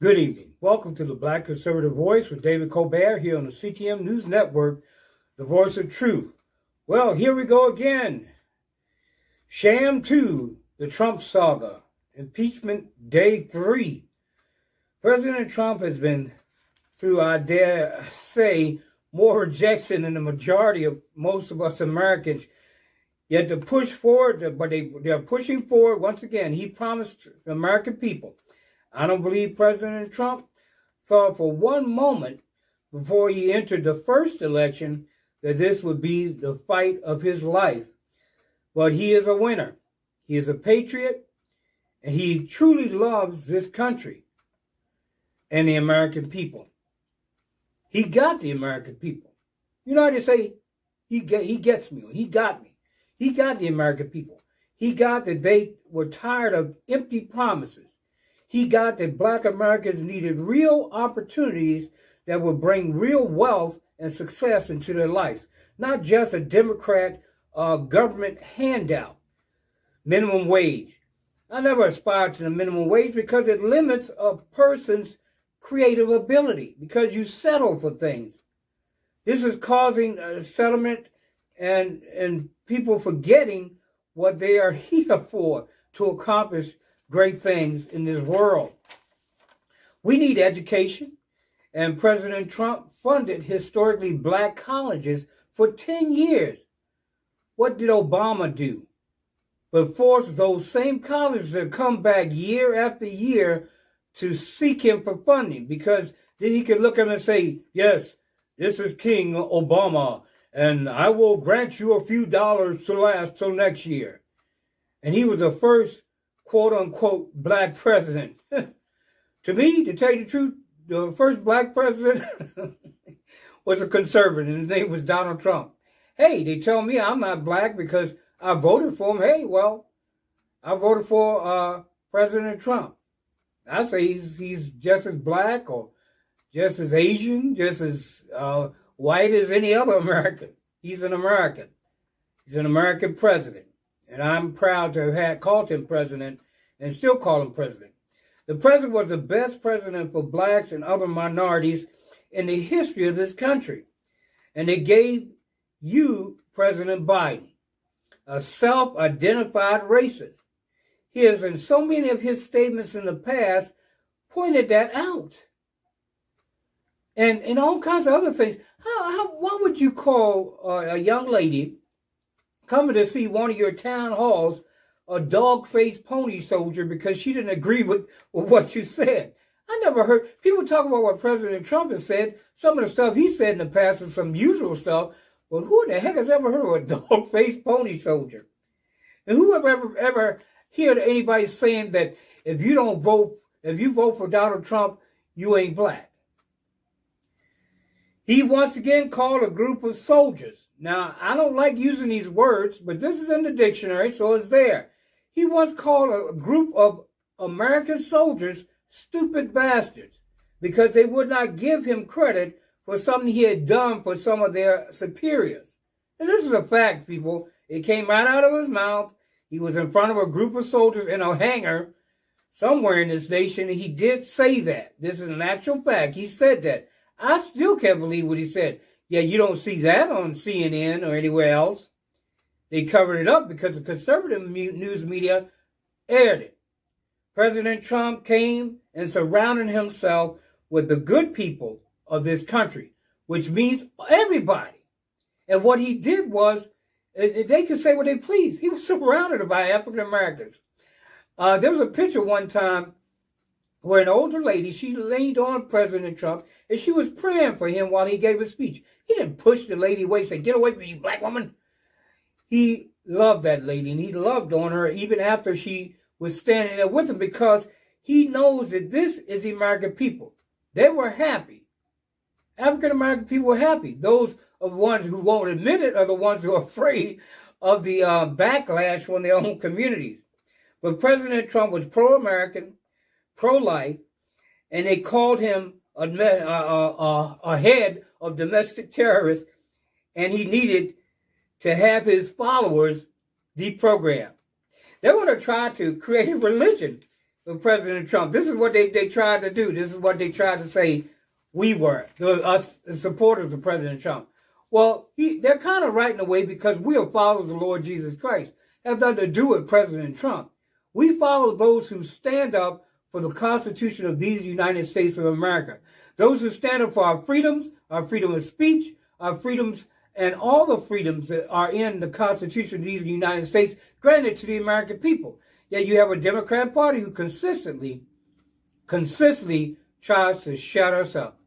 Good evening. Welcome to the Black Conservative Voice with David Colbert here on the CTM News Network, the voice of truth. Well, here we go again. SHAM 2, the Trump saga, impeachment day 3. President Trump has been through, I dare say, more rejection than the majority of most of us Americans. Yet to push forward, but they're pushing forward once again. He promised the American people. I don't believe President Trump thought for one moment before he entered the first election that this would be the fight of his life. But he is a winner. He is a patriot, and he truly loves this country and the American people. He got the American people. You know how to say, he gets me, he got me. He got the American people. He got that they were tired of empty promises. He got that Black Americans needed real opportunities that would bring real wealth and success into their lives, not just a Democrat government handout. Minimum wage. I never aspired to the minimum wage because it limits a person's creative ability, because you settle for things. This is causing a settlement and people forgetting what they are here for, to accomplish great things in this world. We need education, and President Trump funded historically Black colleges for 10 years. What did Obama do? But forced those same colleges to come back year after year to seek him for funding, because then he could look at him and say, yes, this is King Obama, and I will grant you a few dollars to last till next year. And he was the first quote-unquote Black president. To me, to tell you the truth, the first Black president was a conservative, and his name was Donald Trump. Hey, they tell me I'm not Black because I voted for him. Hey, well, I voted for President Trump. I say he's just as Black or just as Asian, just as white as any other American. He's an American. He's an American president. And I'm proud to have called him president and still call him president. The president was the best president for Blacks and other minorities in the history of this country. And they gave you President Biden, a self-identified racist. He has, in so many of his statements in the past, pointed that out. And all kinds of other things. Why would you call a young lady coming to see one of your town halls a dog-faced pony soldier because she didn't agree with what you said? I never heard people talk about what President Trump has said. Some of the stuff he said in the past is some usual stuff. Well, who the heck has ever heard of a dog-faced pony soldier? And who ever heard anybody saying that if you vote for Donald Trump, you ain't Black? He once again called a group of soldiers. Now, I don't like using these words, but this is in the dictionary, so it's there. He once called a group of American soldiers stupid bastards because they would not give him credit for something he had done for some of their superiors. And this is a fact, people. It came right out of his mouth. He was in front of a group of soldiers in a hangar somewhere in this nation, and he did say that. This is an actual fact. He said that. I still can't believe what he said. Yeah, you don't see that on CNN or anywhere else. They covered it up because the conservative news media aired it. President Trump came and surrounded himself with the good people of this country, which means everybody. And what he did was, they could say what they please. He was surrounded by African Americans. There was a picture one time where an older lady, she leaned on President Trump, and she was praying for him while he gave a speech. He didn't push the lady away and say, get away from me, you Black woman. He loved that lady, and he loved on her even after she was standing there with him, because he knows that this is the American people. They were happy. African American people were happy. Those are the ones who won't admit it are the ones who are afraid of the backlash from their own communities. But President Trump was pro-American, pro-life, and they called him a head of domestic terrorists, and he needed to have his followers deprogrammed. They want to try to create a religion of President Trump. This is what they tried to do. This is what they tried to say we were, us supporters of President Trump. Well, they're kind of right in a way because we are followers of the Lord Jesus Christ. It has nothing to do with President Trump. We follow those who stand up for the Constitution of these United States of America. Those who stand up for our freedom of speech, our freedoms, and all the freedoms that are in the Constitution of these United States granted to the American people. Yet you have a Democrat Party who consistently tries to shut us up.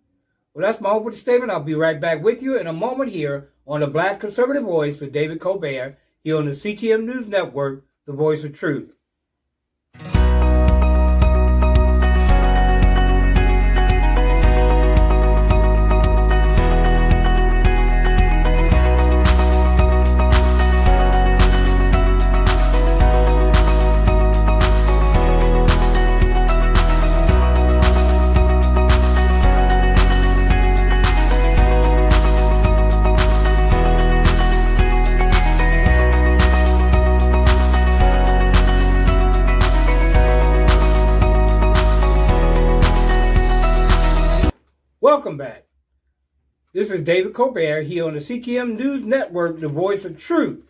Well, that's my opening statement. I'll be right back with you in a moment here on the Black Conservative Voice with David Colbert here on the CTM News Network, the voice of truth. Welcome back. This is David Colbert here on the CTM News Network, the voice of truth.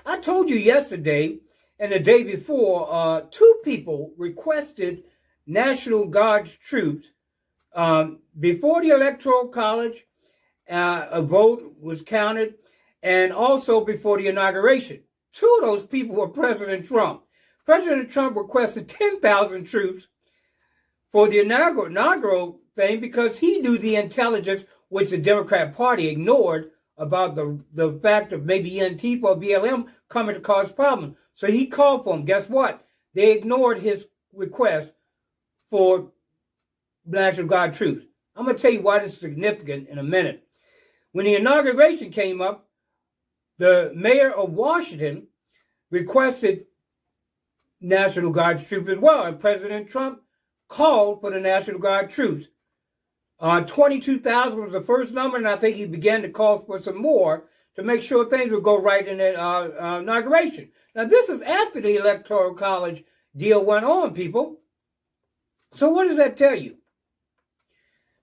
I told you yesterday and the day before, two people requested National Guard troops before the Electoral College, a vote was counted, and also before the inauguration. Two of those people were President Trump. President Trump requested 10,000 troops for the inaugural thing because he knew the intelligence which the Democrat Party ignored about the fact of maybe Antifa or BLM coming to cause problems. So he called for them. Guess what? They ignored his request for National Guard troops. I'm going to tell you why this is significant in a minute. When the inauguration came up, the mayor of Washington requested National Guard troops as well, and President Trump called for the National Guard troops. 22,000 was the first number, and I think he began to call for some more to make sure things would go right in the inauguration. Now, this is after the Electoral College deal went on, people. So what does that tell you?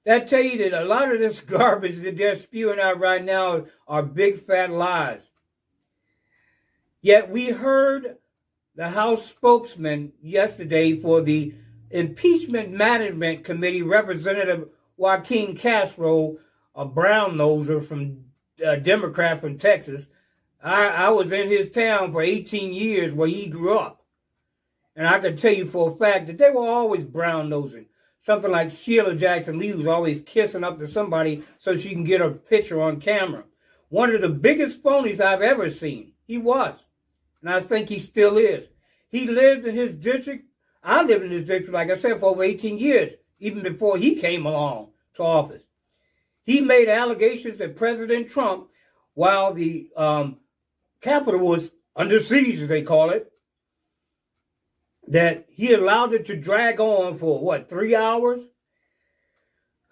That tell you that a lot of this garbage that they're spewing out right now are big fat lies. Yet we heard the House spokesman yesterday for the Impeachment Management Committee, Representative Joaquin Castro, a brown noser from Democrat from Texas. I was in his town for 18 years where he grew up. And I can tell you for a fact that they were always brown nosing. Something like Sheila Jackson Lee was always kissing up to somebody so she can get a picture on camera. One of the biggest phonies I've ever seen. He was. And I think he still is. He lived in his district. I lived in his district, like I said, for over 18 years, even before he came along to office. He made allegations that President Trump, while the Capitol was under siege, as they call it, that he allowed it to drag on for, 3 hours?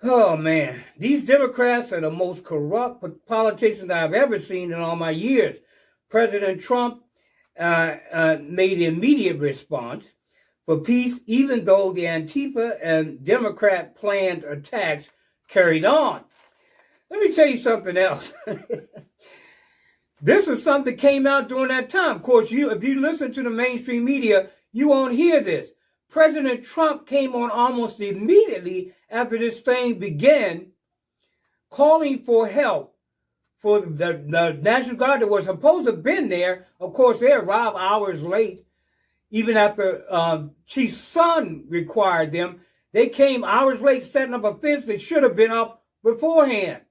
Oh, man. These Democrats are the most corrupt politicians I've ever seen in all my years. President Trump made an immediate response for peace, even though the Antifa and Democrat planned attacks carried on. Let me tell you something else. This is something that came out during that time. Of course, if you listen to the mainstream media, you won't hear this. President Trump came on almost immediately after this thing began, calling for help for the National Guard that was supposed to have been there. Of course, they arrived hours late. Even after Chief Son required them, they came hours late setting up a fence that should have been up beforehand.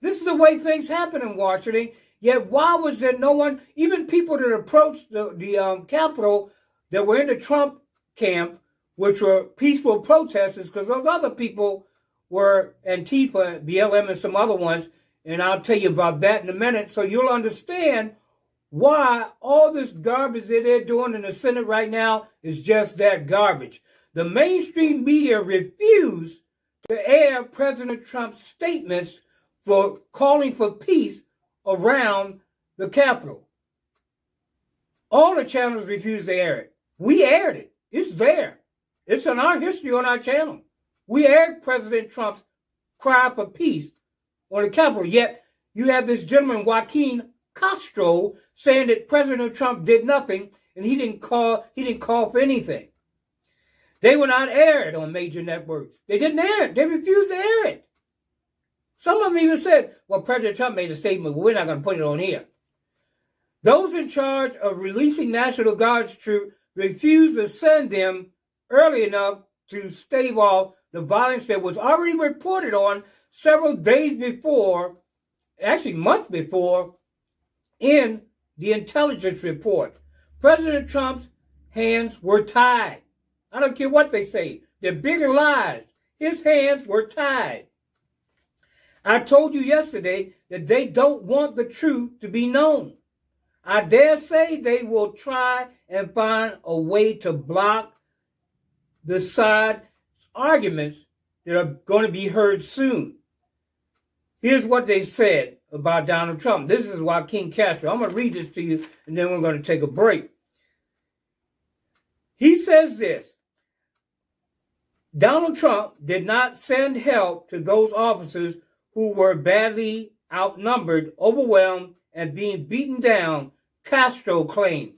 This is the way things happen in Washington. Yet why was there no one, even people that approached the Capitol that were in the Trump camp, which were peaceful protesters, because those other people were Antifa, BLM, and some other ones, and I'll tell you about that in a minute, so you'll understand why all this garbage that they're doing in the Senate right now is just that garbage. The mainstream media refused to air President Trump's statements for calling for peace around the Capitol. All the channels refused to air it. We aired it. It's there. It's in our history on our channel. We aired President Trump's cry for peace on the Capitol. Yet you have this gentleman, Joaquin Castro, saying that President Trump did nothing and he didn't call for anything. They were not aired on major networks. They didn't air it. They refused to air it. Some of them even said, well, President Trump made a statement, but we're not going to put it on here. Those in charge of releasing National Guard's troops refused to send them early enough to stave off the violence that was already reported on several days before, actually months before, in the intelligence report. President Trump's hands were tied. I don't care what they say. They're bigger lies. His hands were tied. I told you yesterday that they don't want the truth to be known. I dare say they will try and find a way to block the side's arguments that are going to be heard soon. Here's what they said about Donald Trump. This is Joaquin Castro. I'm going to read this to you, and then we're going to take a break. He says this: Donald Trump did not send help to those officers who were badly outnumbered, overwhelmed, and being beaten down, Castro claimed.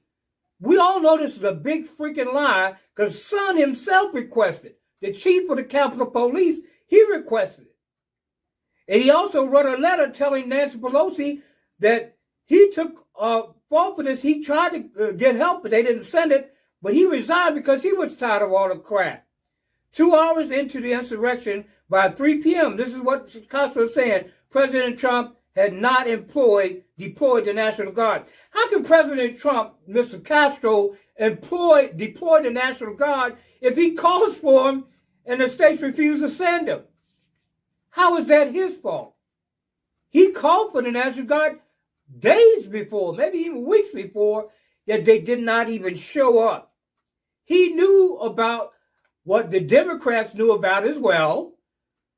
We all know this is a big freaking lie because Son himself requested. The chief of the Capitol Police, he requested it. And he also wrote a letter telling Nancy Pelosi that he took fault for this. He tried to get help, but they didn't send it. But he resigned because he was tired of all the crap. 2 hours into the insurrection, by 3 p.m., this is what Castro is saying, President Trump had not deployed the National Guard. How can President Trump, Mr. Castro, deploy the National Guard if he calls for him and the states refuse to send him? How is that his fault? He called for the National Guard days before, maybe even weeks before, that they did not even show up. He knew about what the Democrats knew about as well.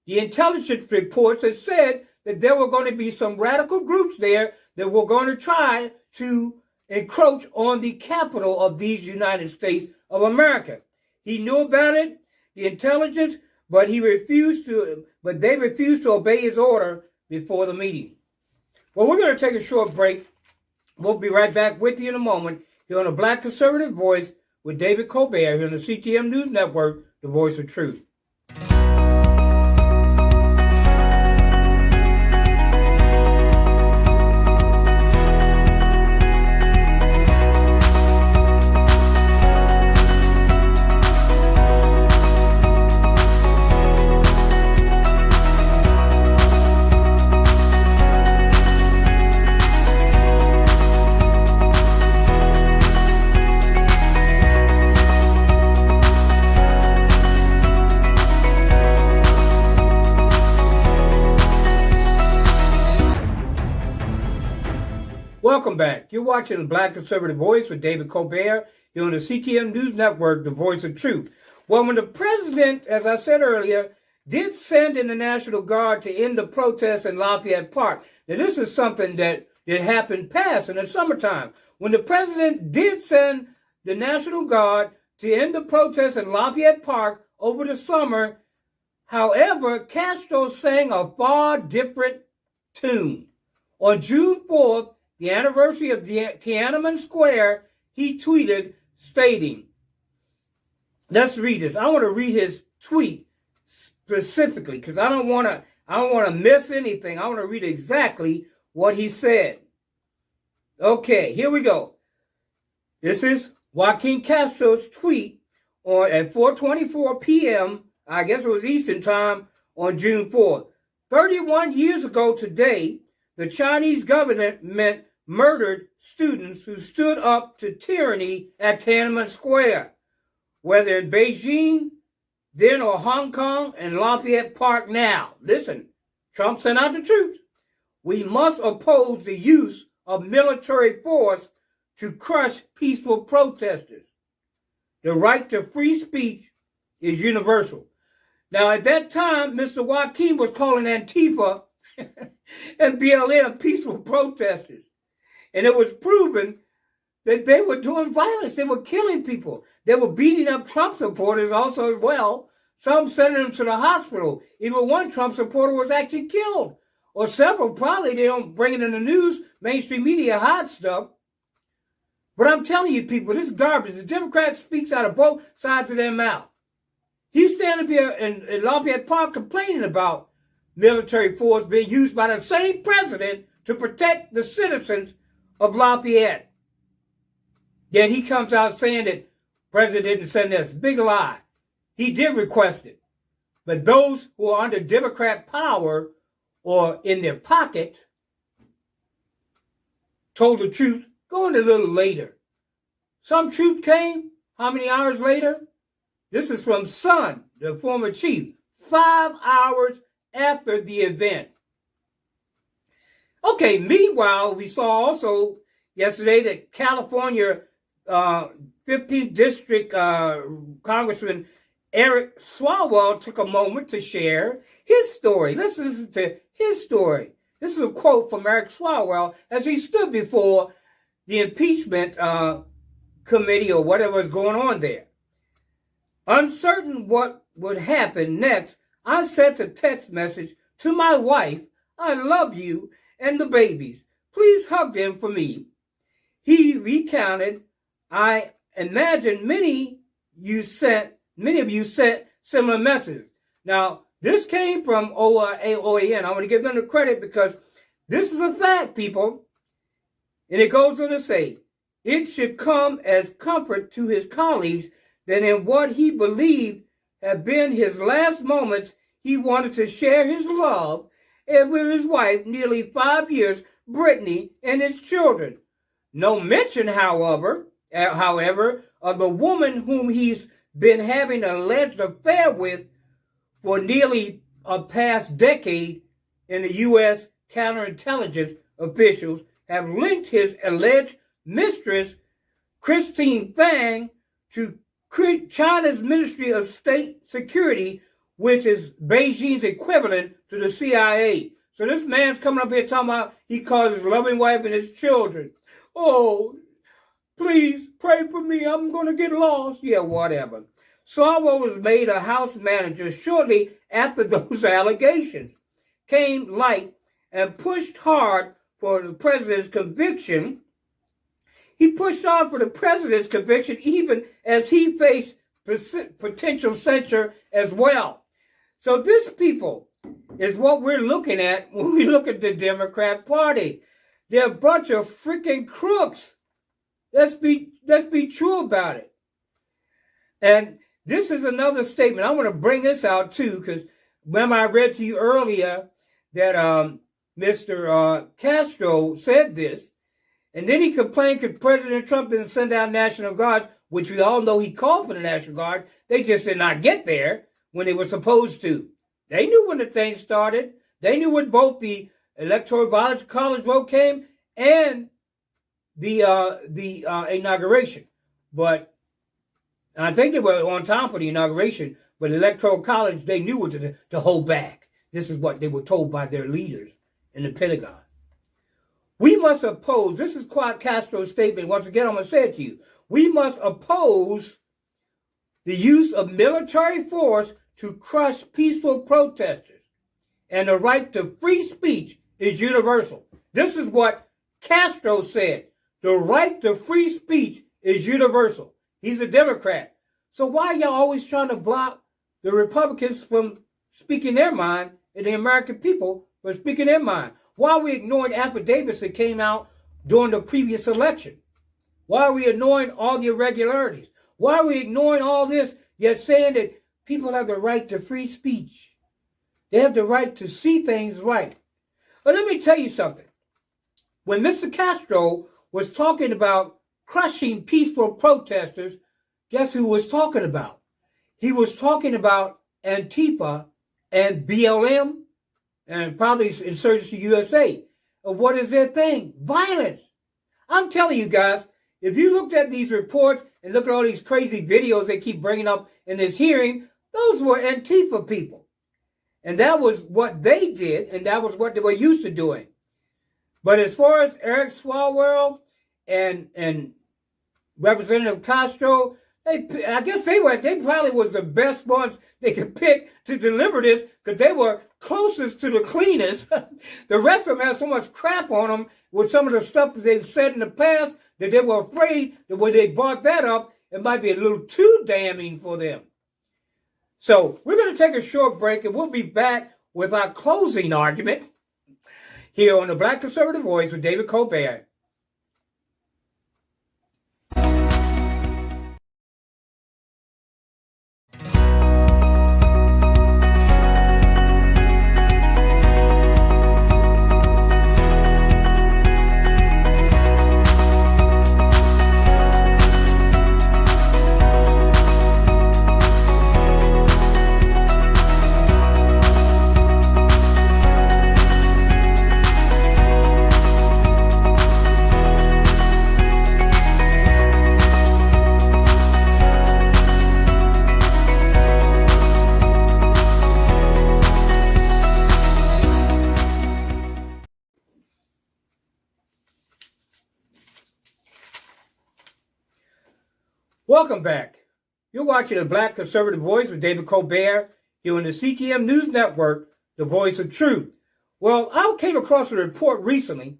The intelligence reports had said that there were going to be some radical groups there that were going to try to encroach on the capital of these United States of America. He knew about it, the intelligence, but they refused to obey his order before the meeting. Well, we're going to take a short break. We'll be right back with you in a moment here on the Black Conservative Voice with David Colbert here on the CTM News Network, the Voice of Truth. Welcome back. You're watching the Black Conservative Voice with David Colbert here on the CTM News Network, the Voice of Truth. Well, when the president, as I said earlier, did send in the National Guard to end the protests in Lafayette Park. Now, this is something that happened past in the summertime. When the president did send the National Guard to end the protests in Lafayette Park over the summer, however, Castro sang a far different tune. On June 4th, the anniversary of Tiananmen Square, he tweeted stating, let's read this. I want to read his tweet specifically because I don't want to miss anything. I want to read exactly what he said. Okay, here we go. This is Joaquin Castro's tweet at 4:24 p.m. I guess it was Eastern Time on June 4th. 31 years ago today, the Chinese government murdered students who stood up to tyranny at Tiananmen Square, whether in Beijing, then or Hong Kong and Lafayette Park now. Listen, Trump sent out the troops. We must oppose the use of military force to crush peaceful protesters. The right to free speech is universal. Now, at that time, Mr. Joaquin was calling Antifa and BLM peaceful protesters. And it was proven that they were doing violence. They were killing people. They were beating up Trump supporters also as well. Some sending them to the hospital. Even one Trump supporter was actually killed. Or several, probably. They don't bring it in the news. Mainstream media hide stuff. But I'm telling you people, this is garbage. The Democrat speaks out of both sides of their mouth. He's standing here in Lafayette Park complaining about military force being used by the same president to protect the citizens of Lafayette. Yet he comes out saying that the president didn't send this. Big lie. He did request it. But those who are under Democrat power or in their pocket told the troops, going a little later. Some troops came, how many hours later? This is from Sun, the former chief, 5 hours after the event. Okay, meanwhile, we saw also yesterday that California 15th District Congressman Eric Swalwell took a moment to share his story. Let's listen to his story. This is a quote from Eric Swalwell as he stood before the impeachment committee or whatever was going on there. Uncertain what would happen next, I sent a text message to my wife, "I love you and the babies. Please hug them for me." He recounted, "I imagine many of you sent similar messages." Now, this came from OAN. I want to give them the credit because this is a fact, people. And it goes on to say, it should come as comfort to his colleagues that in what he believed had been his last moments, he wanted to share his love with his wife, nearly 5 years, Brittany, and his children. No mention, however, of the woman whom he's been having an alleged affair with for nearly a past decade, in the U.S. counterintelligence officials have linked his alleged mistress, Christine Fang, to China's Ministry of State Security, which is Beijing's equivalent to the CIA. So this man's coming up here talking about he calls his loving wife and his children. "Oh, please pray for me. I'm going to get lost." Yeah, whatever. Swalwell was made a House manager shortly after those allegations came light and pushed hard for the president's conviction. He pushed hard for the president's conviction even as he faced potential censure as well. So this, people, is what we're looking at when we look at the Democrat Party. They're a bunch of freaking crooks. Let's be true about it. And this is another statement. I want to bring this out too, because remember I read to you earlier that Mr. Castro said this, and then he complained because President Trump didn't send out National Guards, which we all know he called for the National Guard. They just did not get there when they were supposed to. They knew when the thing started. They knew when both the Electoral College vote came and the inauguration. But I think they were on time for the inauguration, but the Electoral College, they knew what to hold back. This is what they were told by their leaders in the Pentagon. We must oppose, this is quite Castro's statement. Once again, I'm going to say it to you. We must oppose the use of military force to crush peaceful protesters. And the right to free speech is universal. This is what Castro said. The right to free speech is universal. He's a Democrat. So why are y'all always trying to block the Republicans from speaking their mind and the American people from speaking their mind? Why are we ignoring affidavits that came out during the previous election? Why are we ignoring all the irregularities? Why are we ignoring all this, yet saying that people have the right to free speech? They have the right to see things right. But let me tell you something. When Mr. Castro was talking about crushing peaceful protesters, guess who was talking about? He was talking about Antifa and BLM and probably Insurgency USA. And what is their thing? Violence. I'm telling you guys, if you looked at these reports and look at all these crazy videos they keep bringing up in this hearing, those were Antifa people. And that was what they did, and that was what they were used to doing. But as far as Eric Swalwell and Representative Castro, I guess they probably was the best ones they could pick to deliver this because they were closest to the cleanest. The rest of them had so much crap on them with some of the stuff that they've said in the past that they were afraid that when they brought that up, it might be a little too damning for them. So we're going to take a short break and we'll be back with our closing argument here on the Black Conservative Voice with David Colbert. Welcome back. You're watching the Black Conservative Voice with David Colbert here on the CTM News Network, the voice of truth. Well, I came across a report recently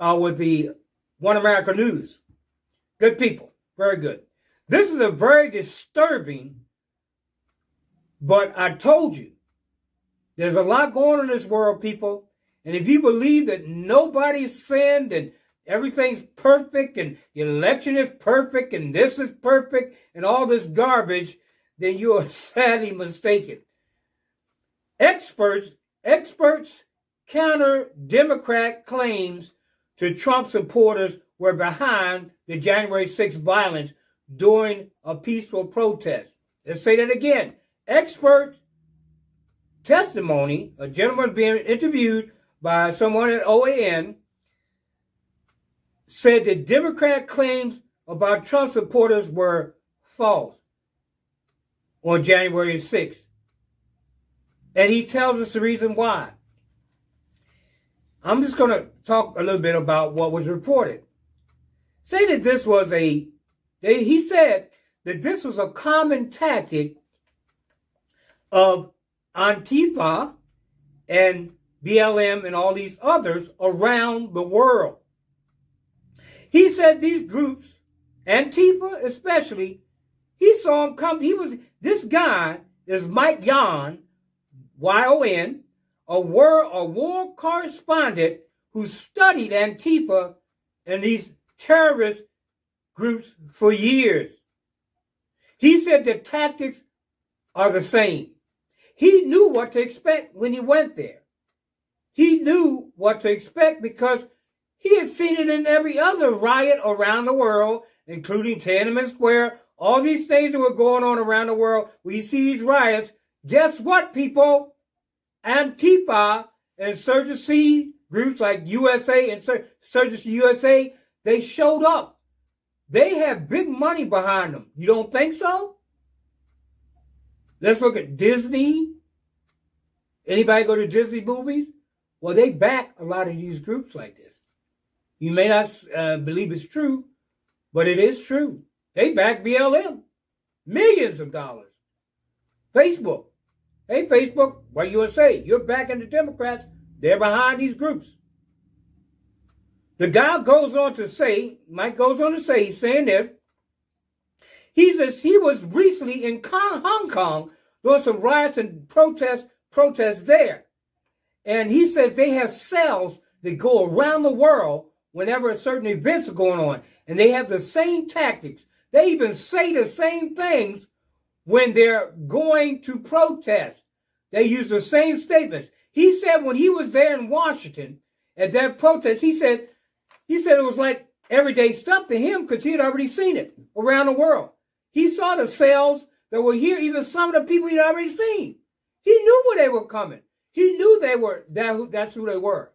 with the One America News. Good people. Very good. This is a very disturbing, but I told you, there's a lot going on in this world, people. And if you believe that nobody's sinned and everything's perfect and the election is perfect and this is perfect and all this garbage, then you are sadly mistaken. Experts counter Democrat claims to Trump supporters were behind the January 6th violence during a peaceful protest. Let's say that again. Expert testimony, a gentleman being interviewed by someone at OAN, said that Democrat claims about Trump supporters were false on January 6th. And he tells us the reason why. I'm just going to talk a little bit about what was reported. Say that this was he said that this was a common tactic of Antifa and BLM and all these others around the world. He said these groups, Antifa especially, he saw them come. This guy is Mike Yon, Y-O-N, a war correspondent who studied Antifa and these terrorist groups for years. He said the tactics are the same. He knew what to expect when he went there. He knew what to expect because he had seen it in every other riot around the world, including Tiananmen Square, all these things that were going on around the world. When you see these riots, guess what, people? Antifa and insurgency groups like USA and Insurgency USA, they showed up. They have big money behind them. You don't think so? Let's look at Disney. Anybody go to Disney movies? Well, they back a lot of these groups like this. You may not believe it's true, but it is true. They back BLM. Millions of dollars. Facebook. Hey, Facebook, what USA? You're backing the Democrats. They're behind these groups. The guy goes on to say, Mike goes on to say, he's saying this. He says he was recently in Hong Kong doing some riots and protests there. And he says they have cells that go around the world whenever certain events are going on. And they have the same tactics. They even say the same things when they're going to protest. They use the same statements. He said when he was there in Washington at that protest, he said it was like everyday stuff to him because he had already seen it around the world. He saw the cells that were here, even some of the people he'd already seen. He knew where they were coming. He knew that's who they were.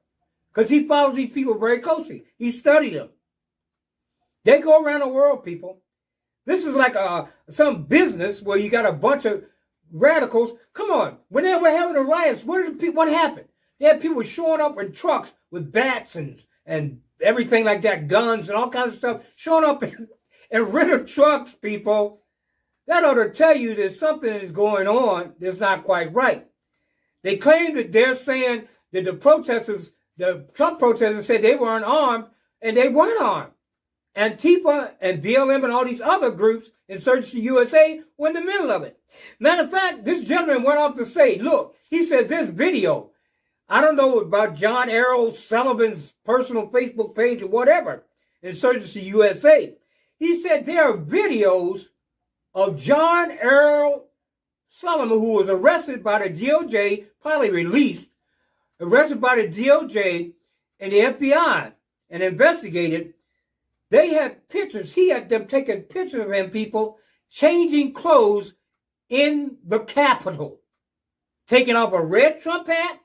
Because he follows these people very closely. He studied them. They go around the world, people. This is like some business where you got a bunch of radicals. Come on. When they were having the riots, what happened? They had people showing up in trucks with bats and everything like that, guns and all kinds of stuff, showing up and rental trucks, people. That ought to tell you that something is going on that's not quite right. They claim that they're saying that the Trump protesters said they weren't armed, and they weren't armed. Antifa and BLM and all these other groups, Insurgency USA, were in the middle of it. Matter of fact, this gentleman went off to say, look, he said this video, I don't know about John Arrow Sullivan's personal Facebook page or whatever, Insurgency USA. He said there are videos of John Arrow Sullivan, who was arrested by the DOJ, probably released, arrested by the DOJ and the FBI and investigated. They had pictures. He had them taking pictures of him, people, changing clothes in the Capitol. Taking off a red Trump hat,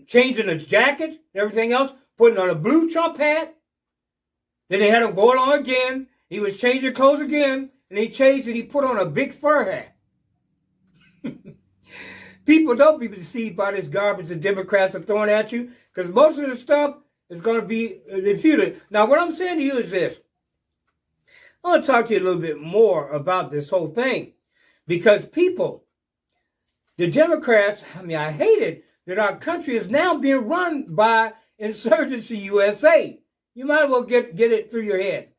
changing his jacket and everything else, putting on a blue Trump hat. Then they had him go on again. He was changing clothes again, and he changed and he put on a big fur hat. People, don't be deceived by this garbage the Democrats are throwing at you, because most of the stuff is going to be refuted. Now, what I'm saying to you is this. I want to talk to you a little bit more about this whole thing, because people, the Democrats, I hate it that our country is now being run by Insurgency USA. You might as well get it through your head.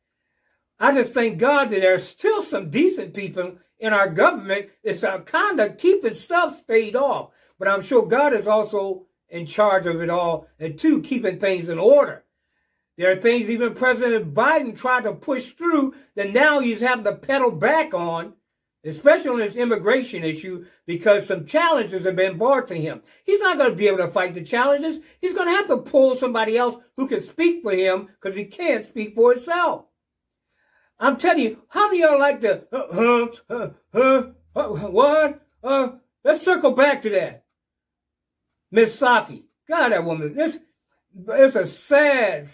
I just thank God that there's still some decent people in our government that's kind of keeping stuff stayed off. But I'm sure God is also in charge of it all, and two, keeping things in order. There are things even President Biden tried to push through that now he's having to pedal back on, especially on this immigration issue, because some challenges have been brought to him. He's not going to be able to fight the challenges. He's going to have to pull somebody else who can speak for him, because he can't speak for himself. I'm telling you, how many of y'all like to, let's circle back to that. Miss Psaki. God, that woman, it's a sad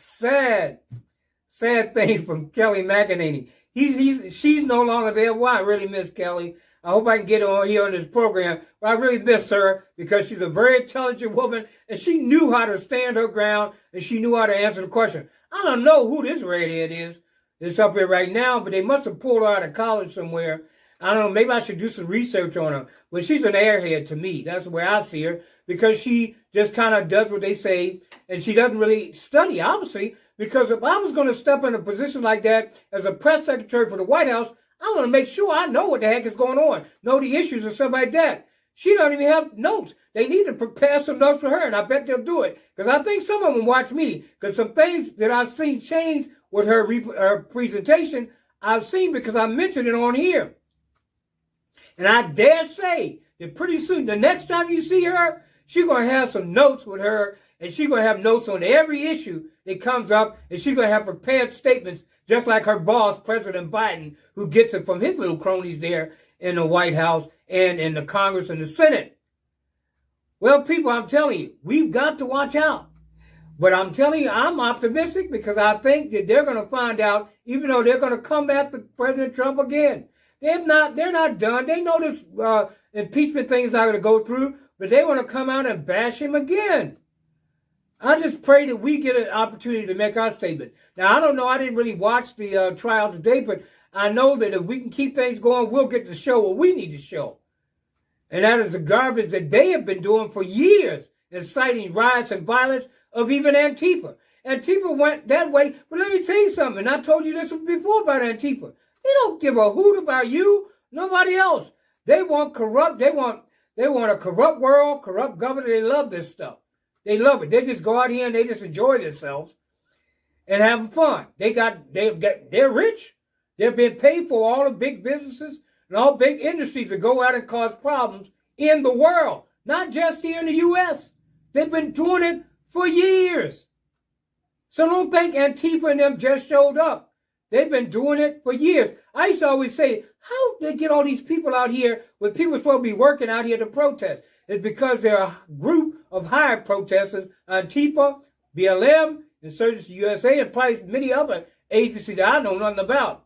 thing from Kelly McEnany. She's no longer there. Well, I really miss Kelly. I hope I can get her on here on this program. But I really miss her because she's a very intelligent woman, and she knew how to stand her ground, and she knew how to answer the question. I don't know who this redhead is that's up here right now, but they must have pulled her out of college somewhere. I don't know, maybe I should do some research on her. But she's an airhead to me. That's the way I see her, because she just kind of does what they say, and she doesn't really study, obviously, because if I was going to step in a position like that as a press secretary for the White House, I want to make sure I know what the heck is going on, know the issues and stuff like that. She doesn't even have notes. They need to prepare some notes for her, and I bet they'll do it, because I think some of them watch me, because some things that I've seen change with her presentation, I've seen because I mentioned it on here. And I dare say that pretty soon, the next time you see her, she's going to have some notes with her, and she's going to have notes on every issue that comes up, and she's going to have prepared statements, just like her boss, President Biden, who gets it from his little cronies there in the White House and in the Congress and the Senate. Well, people, I'm telling you, we've got to watch out. But I'm telling you, I'm optimistic, because I think that they're going to find out, even though they're going to come after President Trump again. They're not done. They know this impeachment thing is not going to go through, but they want to come out and bash him again. I just pray that we get an opportunity to make our statement. Now, I don't know. I didn't really watch the trial today, but I know that if we can keep things going, we'll get to show what we need to show. And that is the garbage that they have been doing for years, inciting riots and violence of even Antifa. Antifa went that way, but let me tell you something, and I told you this before about Antifa. They don't give a hoot about you, nobody else. They want a corrupt world, corrupt government. They love this stuff. They love it. They just go out here and they just enjoy themselves and having fun. They're rich. They're being paid for all the big businesses and all big industries to go out and cause problems in the world, not just here in the U.S. They've been doing it for years. So don't think Antifa and them just showed up. They've been doing it for years. I used to always say, how they get all these people out here when people supposed to be working out here to protest? It's because they're a group of hired protesters, Antifa, BLM, Insurgency USA, and probably many other agencies that I know nothing about.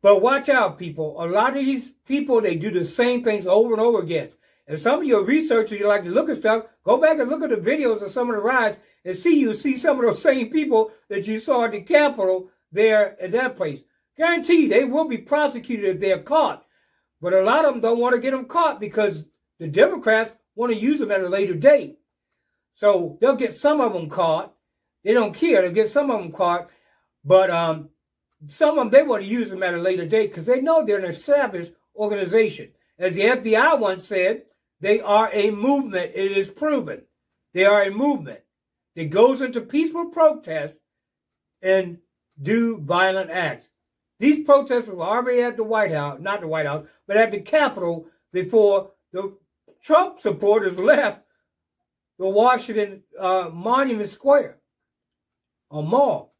But watch out, people. A lot of these people, they do the same things over and over again. And some of your researchers, you like to look at stuff, go back and look at the videos of some of the riots and see some of those same people that you saw at the Capitol there at that place. Guaranteed they will be prosecuted if they're caught. But a lot of them don't want to get them caught because the Democrats want to use them at a later date. So they'll get some of them caught. They don't care. They'll get some of them caught. But some of them, they want to use them at a later date because they know they're an established organization. As the FBI once said, they are a movement. It is proven. They are a movement that goes into peaceful protests and do violent acts. These protesters were already at the White House, not the White House, but at the Capitol before the Trump supporters left the Washington Monument Square or Mall.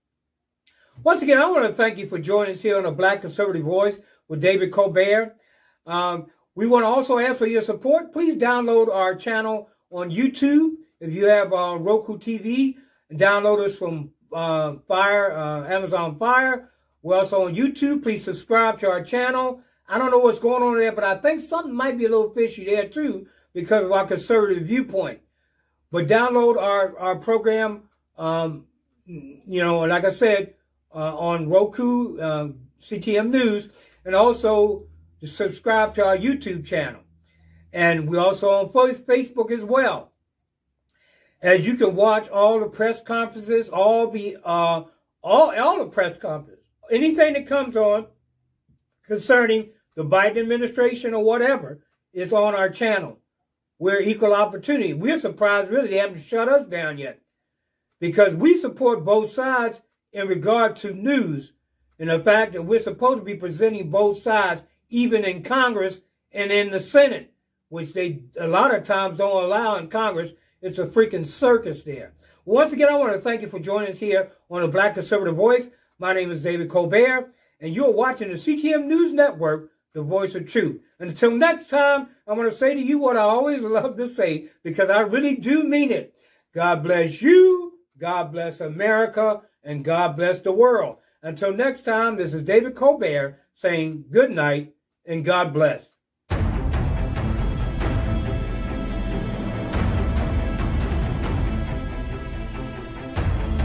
Once again, I want to thank you for joining us here on the Black Conservative Voice with David Colbert. We want to also ask for your support. Please download our channel on YouTube. If you have Roku TV, download us from Amazon Fire. We're also on YouTube. Please subscribe to our channel. I don't know what's going on there, but I think something might be a little fishy there too because of our conservative viewpoint. But download our program, like I said, on Roku, CTM News, and also subscribe to our YouTube channel. And we're also on Facebook as well. As you can watch all the press conferences, all the press conferences, anything that comes on concerning the Biden administration or whatever is on our channel. We're equal opportunity. We're surprised really they haven't shut us down yet because we support both sides in regard to news and the fact that we're supposed to be presenting both sides even in Congress and in the Senate, which they a lot of times don't allow in Congress. It's a freaking circus there. Once again, I want to thank you for joining us here on the Black Conservative Voice. My name is David Colbert, and you're watching the CTM News Network, the voice of truth. And until next time, I'm going to say to you what I always love to say, because I really do mean it. God bless you, God bless America, and God bless the world. Until next time, this is David Colbert saying good night and God bless.